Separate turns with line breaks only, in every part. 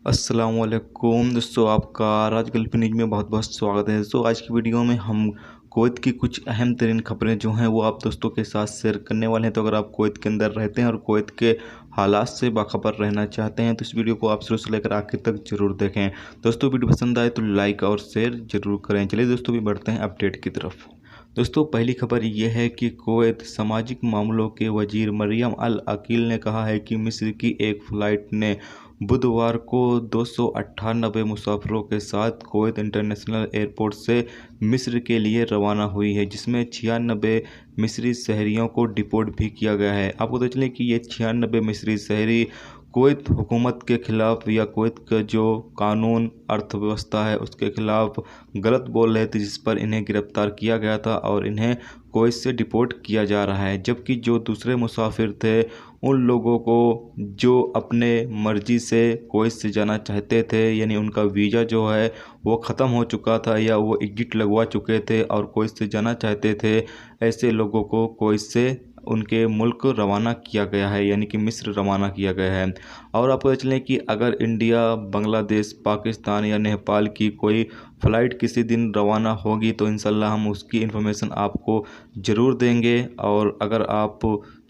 अस्सलामुअलैकुम दोस्तों, आपका आजकल की न्यूज़ में बहुत बहुत स्वागत है। दोस्तों, आज की वीडियो में हम कुवैत की कुछ अहम तरीन खबरें जो हैं वो आप दोस्तों के साथ शेयर करने वाले हैं। तो अगर आप कुवैत के अंदर रहते हैं और कुवैत के हालात से बाखबर रहना चाहते हैं तो इस वीडियो को आप शुरू से लेकर आखिर तक जरूर देखें। दोस्तों, वीडियो पसंद आए तो लाइक और शेयर जरूर करें। चलिए दोस्तों, भी बढ़ते हैं अपडेट की तरफ। दोस्तों, पहली खबर यह है कि कुवैत सामाजिक मामलों के वजीर मरियम अल अकील ने कहा है कि मिस्र की एक फ़्लाइट ने बुधवार को 298 मुसाफिरों के साथ कुवैत इंटरनेशनल एयरपोर्ट से मिस्र के लिए रवाना हुई है, जिसमें 96 मिस्री शहरियों को डिपोर्ट भी किया गया है। आपको तो चलें कि ये 96 मिस्री शहरी कुवैत हुकूमत के ख़िलाफ़ या कुवैत का जो कानून अर्थव्यवस्था है उसके ख़िलाफ़ गलत बोल रहे थे, जिस पर इन्हें गिरफ़्तार किया गया था और इन्हें कुवैत से डिपोर्ट किया जा रहा है। जबकि जो दूसरे मुसाफिर थे उन लोगों को जो अपने मर्ज़ी से कुवैत से जाना चाहते थे, यानी उनका वीज़ा जो है वो ख़त्म हो चुका था या वो एग्जिट लगवा चुके थे और कुवैत से जाना चाहते थे, ऐसे लोगों को कुवैत से उनके मुल्क रवाना किया गया है, यानी कि मिस्र रवाना किया गया है। और आपको चलें कि अगर इंडिया, बांग्लादेश, पाकिस्तान या नेपाल की कोई फ़्लाइट किसी दिन रवाना होगी तो इंशाल्लाह हम उसकी इन्फॉर्मेशन आपको ज़रूर देंगे। और अगर आप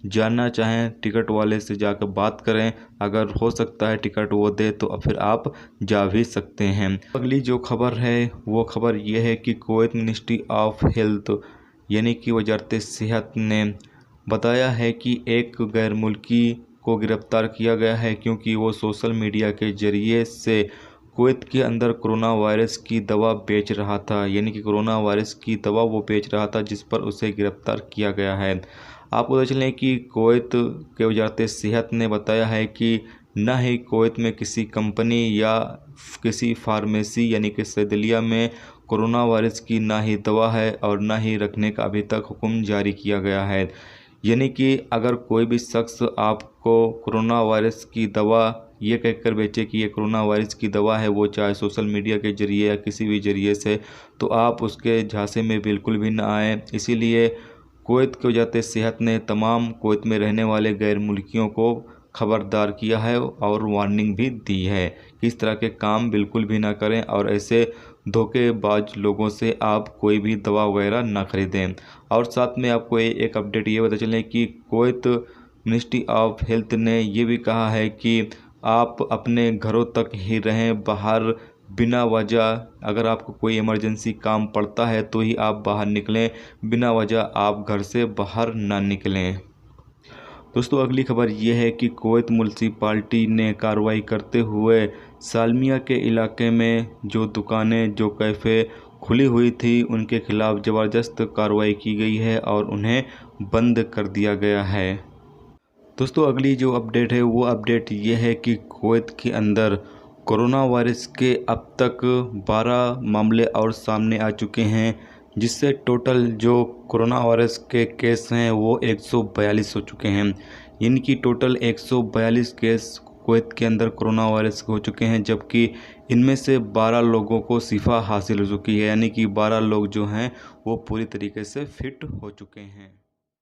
जानना चाहें टिकट वाले से जाकर बात करें, अगर हो सकता है टिकट वो दे तो फिर आप जा भी सकते हैं। अगली जो खबर है वो खबर ये है कि कुवैत मिनिस्ट्री ऑफ हेल्थ यानी कि वजारत सेहत ने बताया है कि एक गैर मुल्की को गिरफ़्तार किया गया है क्योंकि वो सोशल मीडिया के ज़रिए से कुवैत के अंदर कोरोना वायरस की दवा बेच रहा था, यानी कि कोरोना वायरस की दवा वो बेच रहा था, जिस पर उसे गिरफ़्तार किया गया है। आपको पता चलें कि कुवैत के वजारत सेहत ने बताया है कि न ही कुवैत में किसी कंपनी या किसी फार्मेसी यानी कि सैदलिया में कोरोना वायरस की ना ही दवा है और ना ही रखने का अभी तक हुक्म जारी किया गया है। यानी कि अगर कोई भी शख्स आपको कोरोना वायरस की दवा ये कहकर बेचे कि ये कोरोना वायरस की दवा है, वो चाहे सोशल मीडिया के ज़रिए या किसी भी ज़रिए से, तो आप उसके झांसे में बिल्कुल भी ना आएँ। इसीलिए कुवैत की वजारत सेहत ने तमाम कुवैत में रहने वाले गैर मुल्कियों को खबरदार किया है और वार्निंग भी दी है कि इस तरह के काम बिल्कुल भी ना करें और ऐसे धोखेबाज लोगों से आप कोई भी दवा वगैरह ना ख़रीदें। और साथ में आपको एक अपडेट ये पता चले कि कुवैत मिनिस्ट्री ऑफ हेल्थ ने ये भी कहा है कि आप अपने घरों तक ही रहें, बाहर बिना वजह अगर आपको कोई इमरजेंसी काम पड़ता है तो ही आप बाहर निकलें, बिना वजह आप घर से बाहर ना निकलें। दोस्तों, अगली खबर यह है कि कुवैत म्यूनसिपालिटी ने कार्रवाई करते हुए सालमिया के इलाके में जो दुकानें, जो कैफ़े खुली हुई थी उनके खिलाफ़ ज़बरदस्त कार्रवाई की गई है और उन्हें बंद कर दिया गया है। दोस्तों, अगली जो अपडेट है वो अपडेट ये है कि कुवैत के अंदर कोरोना वायरस के अब तक 12 मामले और सामने आ चुके हैं, जिससे टोटल जो कोरोना वायरस के केस हैं वो 142 हो चुके हैं। यानी कि टोटल 142 केस कुवैत के अंदर कोरोना वायरस हो चुके हैं, जबकि इनमें से 12 लोगों को शिफा हासिल हो चुकी है, यानी कि 12 लोग जो हैं वो पूरी तरीके से फिट हो चुके हैं।